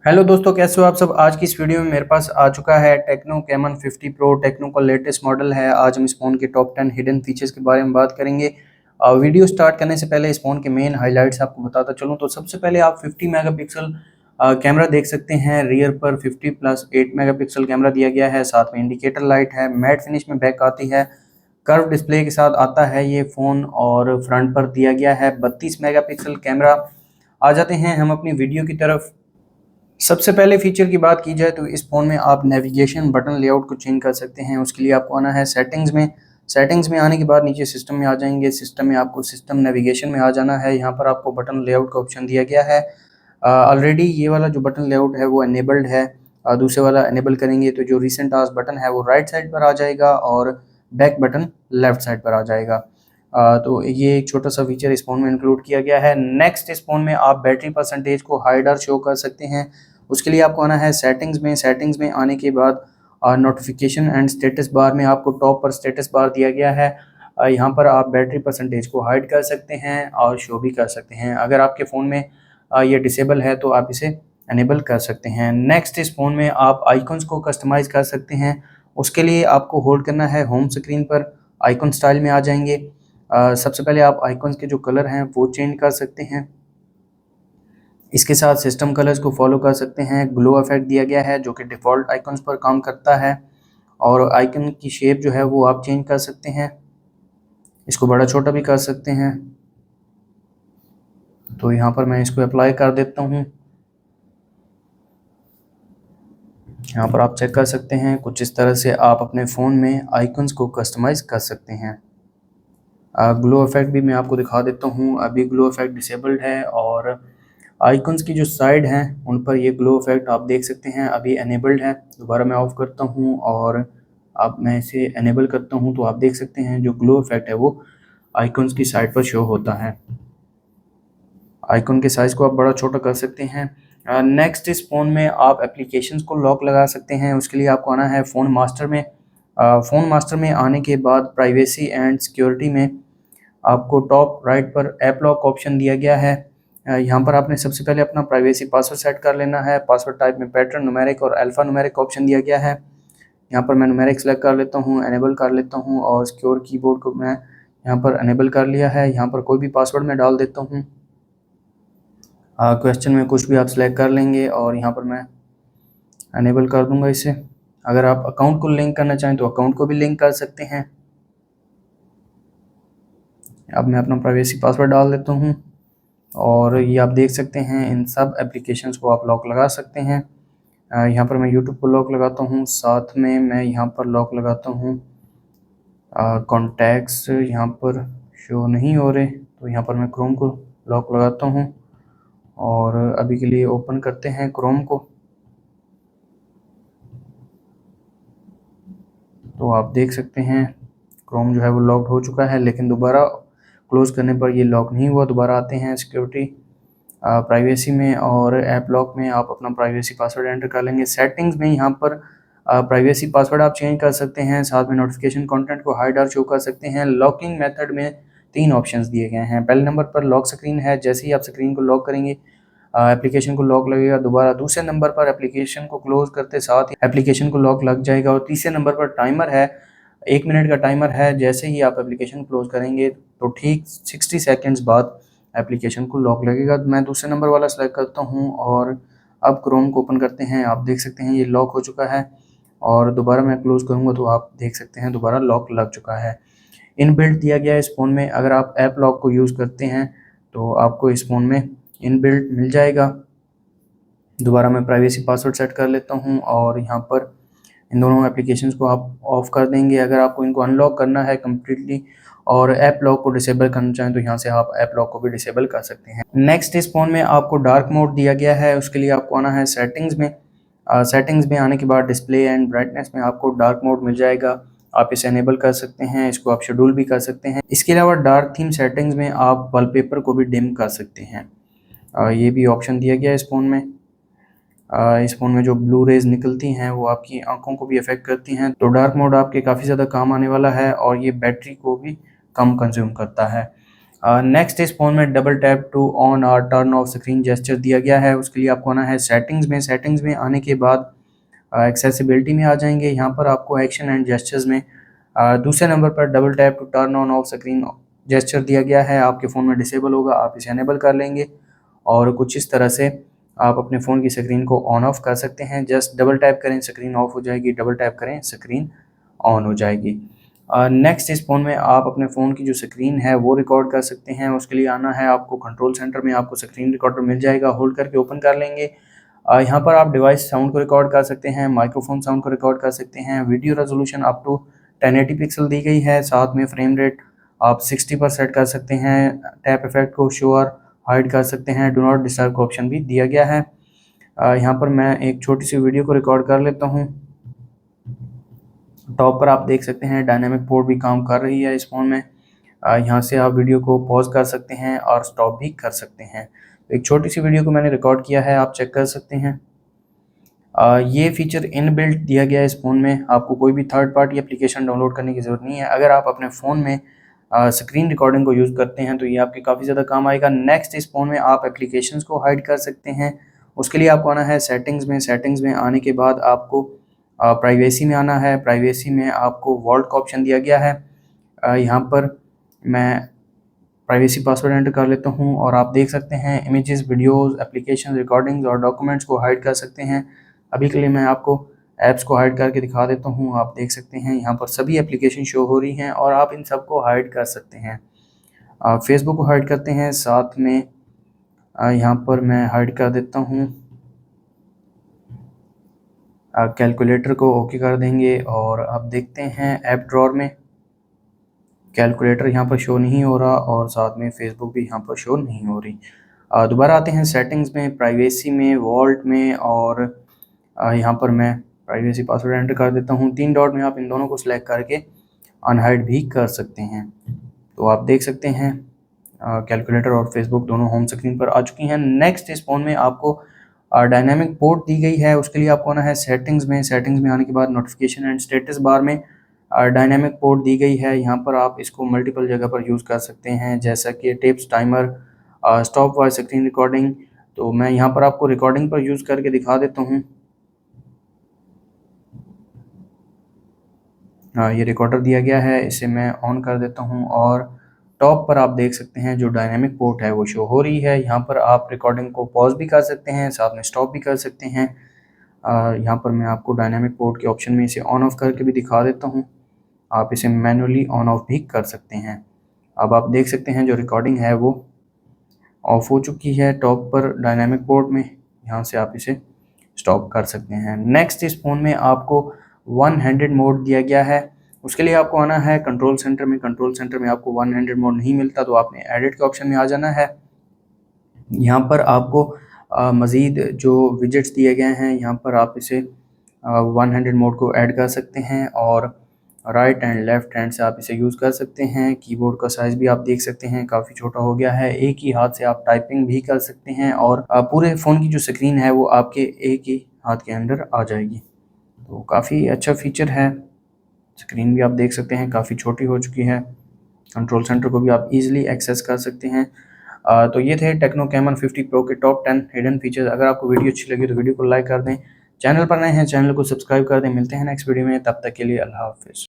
Hello दोस्तों, कैसे हो आप सब। आज की इस वीडियो में मेरे पास आ चुका है टेक्नो कैमन 50 प्रो। टेक्नो का लेटेस्ट मॉडल है। आज हम इस फ़ोन के टॉप 10 हिडन फीचर्स के बारे में बात करेंगे। वीडियो स्टार्ट करने से पहले इस फ़ोन के मेन हाइलाइट्स आपको बताता चलूँ तो सबसे पहले आप 50 मेगापिक्सल कैमरा देख सकते हैं। रियर पर 50+8 मेगापिक्सल कैमरा दिया गया है। साथ में इंडिकेटर लाइट है। मैट फिनिश में बैक आती है। कर्व डिस्प्ले के साथ आता है ये फ़ोन। और फ्रंट पर दिया गया है 32 मेगापिक्सल कैमरा। आ जाते हैं हम अपनी वीडियो की तरफ। सबसे पहले फीचर की बात की जाए तो इस फ़ोन में आप नेविगेशन बटन लेआउट को चेंज कर सकते हैं। उसके लिए आपको आना है सेटिंग्स में। सेटिंग्स में आने के बाद नीचे सिस्टम में आ जाएंगे। सिस्टम में आपको सिस्टम नेविगेशन में आ जाना है। यहाँ पर आपको बटन लेआउट का ऑप्शन दिया गया है। ऑलरेडी ये वाला जो बटन लेआउट है वो एनेबल्ड है। दूसरे वाला एनेबल करेंगे तो जो रिसेंट टास्क बटन है वो राइट साइड पर आ जाएगा और बैक बटन लेफ्ट साइड पर आ जाएगा। तो ये एक छोटा सा फीचर इस फ़ोन में इंक्लूड किया गया है। नेक्स्ट, इस फ़ोन में आप बैटरी परसेंटेज को हाइडर शो कर सकते हैं। उसके लिए आपको आना है सेटिंग्स में। सेटिंग्स में आने के बाद नोटिफिकेशन एंड स्टेटस बार में आपको टॉप पर स्टेटस बार दिया गया है। यहाँ पर आप बैटरी परसेंटेज को हाइड कर सकते हैं और शो भी कर सकते हैं। अगर आपके फ़ोन में ये डिसेबल है तो आप इसे एनेबल कर सकते हैं। नेक्स्ट, इस फ़ोन में आप आइकन्स को कस्टमाइज़ कर सकते हैं। उसके लिए आपको होल्ड करना है होम स्क्रीन पर। आइकन स्टाइल में आ जाएंगे। सबसे पहले आप आइकन्स के जो कलर हैं वो चेंज कर सकते हैं। इसके साथ सिस्टम कलर्स को फॉलो कर सकते हैं। ग्लो इफेक्ट दिया गया है जो कि डिफ़ॉल्ट आइकन्स पर काम करता है। और आइकन की शेप जो है वो आप चेंज कर सकते हैं। इसको बड़ा छोटा भी कर सकते हैं। तो यहाँ पर मैं इसको अप्लाई कर देता हूँ। यहाँ पर आप चेक कर सकते हैं कुछ इस तरह से आप अपने फ़ोन में आइकन्स को कस्टमाइज़ कर सकते हैं। ग्लो इफेक्ट भी मैं आपको दिखा देता हूँ। अभी ग्लो इफेक्ट डिसेबल्ड है और आइकन्स की जो साइड हैं उन पर ये ग्लो इफेक्ट आप देख सकते हैं अभी एनेबल्ड है। दोबारा मैं ऑफ़ करता हूँ और अब मैं इसे एनेबल करता हूँ तो आप देख सकते हैं जो ग्लो इफेक्ट है वो आइकन्स की साइड पर शो होता है। आइकन के साइज़ को आप बड़ा छोटा कर सकते हैं। नेक्स्ट, इस फ़ोन में आप एप्लीकेशंस को लॉक लगा सकते हैं। उसके लिए आपको आना है फ़ोन मास्टर में। फ़ोन मास्टर में आने के बाद प्राइवेसी एंड सिक्योरिटी में आपको टॉप राइट पर ऐप लॉक ऑप्शन दिया गया है। यहाँ पर आपने सबसे पहले अपना प्राइवेसी पासवर्ड सेट कर लेना है। पासवर्ड टाइप में पैटर्न, न्यूमेरिक और अल्फ़ा न्यूमेरिक ऑप्शन दिया गया है। यहाँ पर मैं न्यूमेरिक सेलेक्ट कर लेता हूँ, एनेबल कर लेता हूँ और सिक्योर कीबोर्ड को मैं यहाँ पर एनेबल कर लिया है। यहाँ पर कोई भी पासवर्ड मैं डाल देता हूँ। क्वेश्चन में कुछ भी आप सिलेक्ट कर लेंगे और यहाँ पर मैं एनेबल कर दूँगा इसे। अगर आप अकाउंट को लिंक करना चाहें तो अकाउंट को भी लिंक कर सकते हैं। अब मैं अपना प्राइवेसी पासवर्ड डाल देता हूँ और ये आप देख सकते हैं इन सब एप्लीकेशंस को आप लॉक लगा सकते हैं। यहाँ पर मैं यूट्यूब को लॉक लगाता हूँ। साथ में मैं यहाँ पर लॉक लगाता हूँ कॉन्टैक्ट्स। यहाँ पर शो नहीं हो रहे तो यहाँ पर मैं क्रोम को लॉक लगाता हूँ और अभी के लिए ओपन करते हैं क्रोम को। तो आप देख सकते हैं क्रोम जो है वो लॉक्ड हो चुका है, लेकिन दोबारा क्लोज़ करने पर ये लॉक नहीं हुआ। दोबारा आते हैं सिक्योरिटी प्राइवेसी में और ऐप लॉक में आप अपना प्राइवेसी पासवर्ड एंटर कर लेंगे। सेटिंग्स में यहाँ पर प्राइवेसी पासवर्ड आप चेंज कर सकते हैं। साथ में नोटिफिकेशन कंटेंट को हाइड और शो कर सकते हैं। लॉकिंग मेथड में 3 ऑप्शंस दिए गए हैं। पहले नंबर पर लॉक स्क्रीन है। जैसे ही आप स्क्रीन को लॉक करेंगे एप्लीकेशन को लॉक लगेगा। दोबारा दूसरे नंबर पर एप्लीकेशन को क्लोज करते साथ ही एप्लीकेशन को लॉक लग जाएगा। और तीसरे नंबर पर टाइमर है, 1 मिनट का टाइमर है। जैसे ही आप एप्लीकेशन क्लोज करेंगे तो ठीक 60 सेकेंड्स बाद एप्लीकेशन को लॉक लगेगा। मैं दूसरे नंबर वाला सेलेक्ट करता हूँ और अब क्रोम को ओपन करते हैं। आप देख सकते हैं ये लॉक हो चुका है और दोबारा मैं क्लोज करूँगा तो आप देख सकते हैं दोबारा लॉक लग चुका है। इनबिल्ट दिया गया है इस फ़ोन में। अगर आप ऐप लॉक को यूज़ करते हैं तो आपको इस फ़ोन में इनबिल्ट मिल जाएगा। दोबारा मैं प्राइवेसी पासवर्ड सेट कर लेता हूँ और यहाँ पर इन दोनों एप्लीकेशंस को आप ऑफ़ कर देंगे। अगर आपको इनको अनलॉक करना है कम्प्लीटली और ऐप लॉक को डिसेबल करना चाहें तो यहाँ से आप ऐप लॉक को भी डिसेबल कर सकते हैं। नेक्स्ट, इस फ़ोन में आपको डार्क मोड दिया गया है। उसके लिए आपको आना है सेटिंग्स में। सेटिंग्स में आने के बाद डिस्प्ले एंड ब्राइटनेस में आपको डार्क मोड मिल जाएगा। आप इसे एनेबल कर सकते हैं। इसको आप शेड्यूल भी कर सकते हैं। इसके अलावा डार्क थीम सेटिंग्स में आप वॉलपेपर को भी डिम कर सकते हैं। ये भी ऑप्शन दिया गया है इस फ़ोन में। इस फ़ोन में जो ब्लू रेज़ निकलती हैं वो आपकी आंखों को भी अफेक्ट करती हैं। तो डार्क मोड आपके काफ़ी ज़्यादा काम आने वाला है और ये बैटरी को भी कम कंज्यूम करता है। नेक्स्ट इस फ़ोन में डबल टैप टू ऑन और टर्न ऑफ स्क्रीन जेस्चर दिया गया है। उसके लिए आपको आना है सेटिंग्स में आने के बाद एक्सेसिबिलिटी में आ जाएंगे। यहाँ पर आपको एक्शन एंड जेस्चर्स में दूसरे नंबर पर double tap to turn on off screen gesture दिया गया है। आपके फ़ोन में डिसेबल होगा, आप इसे अनेबल कर लेंगे और कुछ इस तरह से आप अपने फ़ोन की स्क्रीन को ऑन ऑफ कर सकते हैं। जस्ट डबल टैप करें स्क्रीन ऑफ हो जाएगी, डबल टैप करें स्क्रीन ऑन हो जाएगी। नेक्स्ट इस फ़ोन में आप अपने फ़ोन की जो स्क्रीन है वो रिकॉर्ड कर सकते हैं। उसके लिए आना है आपको कंट्रोल सेंटर में, आपको स्क्रीन रिकॉर्डर मिल जाएगा, होल्ड करके ओपन कर लेंगे। यहाँ पर आप डिवाइस साउंड को रिकॉर्ड कर सकते हैं, माइक्रोफोन साउंड को रिकॉर्ड कर सकते हैं। Video resolution up to 1080 pixel दी गई है, साथ में फ्रेम रेट आप 60 पर सेट कर सकते हैं। टैप इफेक्ट को शो और हाइड कर सकते हैं। डू नॉट डिस्टर्ब का ऑप्शन भी दिया गया है। यहाँ पर मैं एक छोटी सी वीडियो को रिकॉर्ड कर लेता हूँ। टॉप पर आप देख सकते हैं डायनामिक पोर्ट भी काम कर रही है इस फ़ोन में। यहाँ से आप वीडियो को पॉज कर सकते हैं और स्टॉप भी कर सकते हैं। एक छोटी सी वीडियो को मैंने रिकॉर्ड किया है, आप चेक कर सकते हैं। ये फीचर इनबिल्ट दिया गया है इस फ़ोन में, आपको कोई भी थर्ड पार्टी एप्लीकेशन डाउनलोड करने की ज़रूरत नहीं है। अगर आप अपने फ़ोन में स्क्रीन रिकॉर्डिंग को यूज़ करते हैं तो ये आपके काफ़ी ज़्यादा काम आएगा। नेक्स्ट इस फ़ोन में आप एप्लीकेशंस को हाइड कर सकते हैं। उसके लिए आपको आना है सेटिंग्स में आने के बाद आपको प्राइवेसी में आना है। प्राइवेसी में आपको वॉल्ट का ऑप्शन दिया गया है। यहाँ पर मैं प्राइवेसी पासवर्ड एंटर कर लेता हूँ और आप देख सकते हैं इमेजेस, वीडियोस, एप्लीकेशन, रिकॉर्डिंग्स और डॉक्यूमेंट्स को हाइड कर सकते हैं। अभी के लिए मैं आपको ऐप्स को हाइड करके दिखा देता हूँ। आप देख सकते हैं यहाँ पर सभी एप्लीकेशन शो हो रही हैं और आप इन सब को हाइड कर सकते हैं। फेसबुक को हाइड करते हैं, साथ में यहाँ पर मैं हाइड कर देता हूँ। कैलकुलेटर को ओके कर देंगे और अब देखते हैं ऐप ड्रॉअर में कैलकुलेटर यहाँ पर शो नहीं हो रहा और साथ में फेसबुक भी यहाँ पर शो नहीं हो रही। दोबारा आते हैं सेटिंग्स में, प्राइवेसी में, वॉल्ट में और यहाँ पर मैं प्राइवेसी पासवर्ड एंटर कर देता हूँ। 3 डॉट में आप इन दोनों को सिलेक्ट करके अनहाइड भी कर सकते हैं। तो आप देख सकते हैं कैलकुलेटर और फेसबुक दोनों होम स्क्रीन पर आ चुकी हैं। नेक्स्ट इस फ़ोन में आपको डायनामिक पोर्ट दी गई है। उसके लिए आपको आना है सेटिंग्स में आने के बाद नोटिफिकेशन एंड स्टेटस बार में डायनामिक पोर्ट दी गई है। यहाँ पर आप इसको मल्टीपल जगह पर यूज़ कर सकते हैं, जैसा कि tips, timer, stop voice screen recording. तो मैं यहाँ पर आपको रिकॉर्डिंग पर यूज़ करके दिखा देता हूँ। ये रिकॉर्डर दिया गया है, इसे मैं ऑन कर देता हूँ और टॉप पर आप देख सकते हैं जो डायनामिक पोर्ट है वो शो हो रही है। यहाँ पर आप रिकॉर्डिंग को पॉज भी कर सकते हैं, साथ में स्टॉप भी कर सकते हैं। यहाँ पर मैं आपको डायनामिक पोर्ट के ऑप्शन में इसे ऑन ऑफ करके भी दिखा देता हूँ। आप इसे मैनुअली ऑन ऑफ भी कर सकते हैं। अब आप देख सकते हैं जो रिकॉर्डिंग है वो ऑफ हो चुकी है टॉप पर डायनामिक पोर्ट में। यहाँ से आप इसे स्टॉप कर सकते हैं। नेक्स्ट इस फ़ोन में आपको वन हैंडेड मोड दिया गया है। उसके लिए आपको आना है कंट्रोल सेंटर में। कंट्रोल सेंटर में आपको वन हैंडेड मोड नहीं मिलता तो आपने एडिट के ऑप्शन में आ जाना है। यहाँ पर आपको मज़ीद जो विजेट्स दिए गए हैं यहाँ पर आप इसे वन हैंडेड मोड को ऐड कर सकते हैं और राइट एंड लेफ़्ट हैंड से आप इसे यूज़ कर सकते हैं। कीबोर्ड का साइज़ भी आप देख सकते हैं काफ़ी छोटा हो गया है। एक ही हाथ से आप टाइपिंग भी कर सकते हैं और पूरे फ़ोन की जो स्क्रीन है वो आपके एक ही हाथ के अंदर आ जाएगी। तो काफ़ी अच्छा फीचर है। स्क्रीन भी आप देख सकते हैं काफ़ी छोटी हो चुकी है। कंट्रोल सेंटर को भी आप इजीली एक्सेस कर सकते हैं। तो ये थे टेक्नो कैमन 50 प्रो के टॉप 10 हिडन फीचर्स। अगर आपको वीडियो अच्छी लगी तो वीडियो को लाइक कर दें, चैनल पर नए हैं चैनल को सब्सक्राइब कर दें। मिलते हैं नेक्स्ट वीडियो में, तब तक के लिए अल्लाह हाफ़िज़।